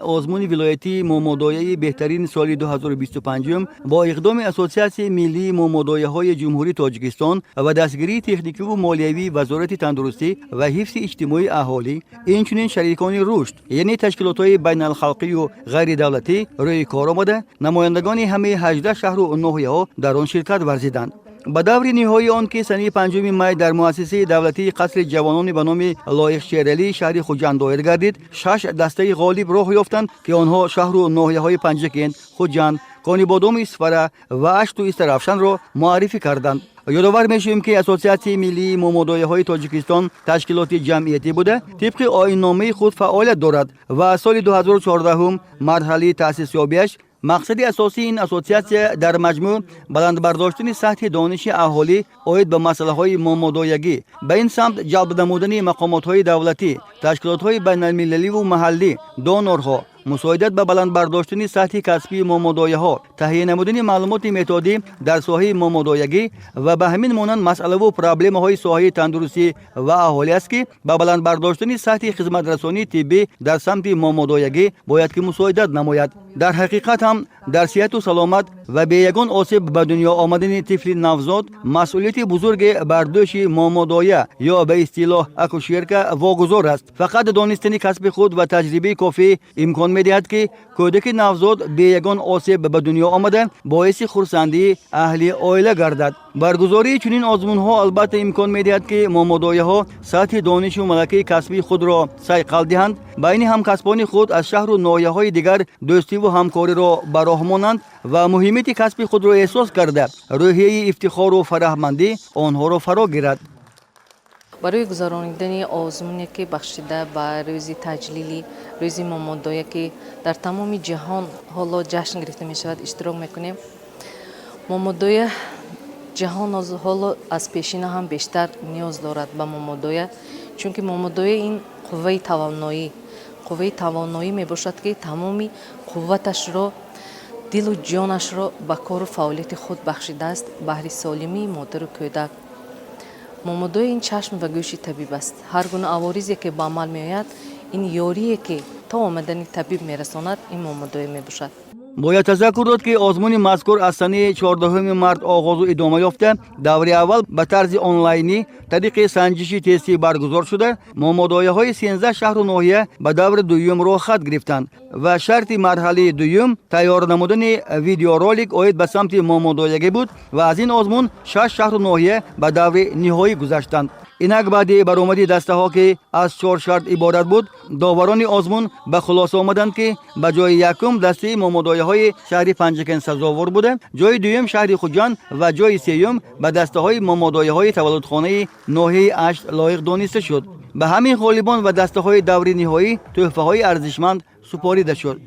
آزمون ولایتی مامادایه بهترین سال 2025 با اقدام اساسیاسیون ملی مامادایه‌های جمهوری تاجیکستان و دستگیری تکنیکی و مالیوی وزارت تندرستی و حفظ اجتماعی اهالی، اینچنین شریکان رشد یعنی تشکیلات‌های بین الخلقی و غیر دولتی روی کار آمده، نمایندگان همه 18 شهر و ناحیه‌ها در آن شرکت ورزیدند. به دور نهایی آن که سنه 5 می در مؤسسه دولتی قصر جوانان به نام لایق شیرعلی شهر خوجند دایر گردید، 6 دسته غالب راه یافتند که آنها شهر و ناحیه‌های پنجکند، خوجند، کانیبادام اسفره و اشت و استرافشان را معرفی کردند. یادآور می‌شویم که اساسیاسیون ملی مامادایه‌های تاجیکستان تشکیلات جمعیتی بوده، طبق آیین‌نامه خود فعالیت دارد و سال 2014 مرحله تأسیس یابیش. مقصد اساسی این اساسیاسیون در مجموع بلند برداشتن سطح دانش اهالی عاید به مسائل مامادایگی، به این سمت جلب نمودن مقامات دولتی، تشکیلات بین المللی و محلی، دونورها، مساعدت به بلند برداشتن سطح کسبی مامادایه‌ها، تهیه نمودن معلومات متدی در ساحه مامادایگی و به همین مانند مسئله و پرابلم‌های ساحه تندرستی و اهالی است که به بلند برداشتن سطح خدمت رسانی طبی در سمت مامادایگی باید که مساعدت نماید. در حقیقت هم در صحت و سلامت و به یگان آسیب به دنیا آمدن طفل نوزاد مسئولیت بزرگ بر دوش مامادایه یا به اصطلاح اکوشرکه واگذار است. فقط دانستن کسب خود و تجربه کافی امکان می‌دهد که کودک نوزاد به یگان آسیب به دنیا آمده باعث خرسندی اهل عائله گردد. برگزاری چنین آزمون‌ها البته امکان می‌دهد که مامادایه‌ها سطح دانش و ملکه کسبی خود را صقل دهند، بین همکسبان خود از شهر و ناحیه‌های دیگر دوستی و همکاری را به راه مانند و مهمیت کسب خود را احساس کرده روحیه افتخار و فرحمندی آنها را فرا گیرد. برای گذراندن آزمونی که بخشیده به روز تجلیلی روز مامادایه که در تمام جهان حالا جشن گرفته می شود اشتراک میکنیم. مامادایه جهان از حالا از پیشینه هم بیشتر نیاز دارد به مامادایه، چون که مامادایه این قوه توانایی می باشد که تمام قوتش را، دل و جانش را به کار و فعالیت خود بخشیده است بهر سالمی مادر و کودک. مامادایه این چشم و گوش طبیب است. هر گونه عوارضی که به عمل می آید، این یاریه که تا آمدن طبیب می رساند، این مامادایه می باشد. باید تذکر داد که آزمون مذکور از سنه 14 مارس آغاز و ادامه یافته، دوره اول به طرز آنلاینی طریق سنجشی تستی برگزار شده. مامادایه‌های 13 شهر و ناحیه به دور دوم را خط گرفتند و شرط مرحله دوم تیار نمودن ویدیو رولک عاید به سمت مامادایگی بود و از این آزمون 6 شهر و ناحیه به دور نهایی گذشتند. اینک بعد برآمدی دسته ها که از 4 شرط عبارت بود، داوران آزمون به خلاصه آمدند که به جای یکم دسته مامادایه‌های شهر پنجکن سزاوار بوده، جای دوم شهر خوجند و جای سوم به دسته های مامادایه‌های تولدخانه ناحیه اشت لایق دانسته شد. به همین غالبان و دسته های دوری نهایی تحفه های ارزشمند سپاریده شد.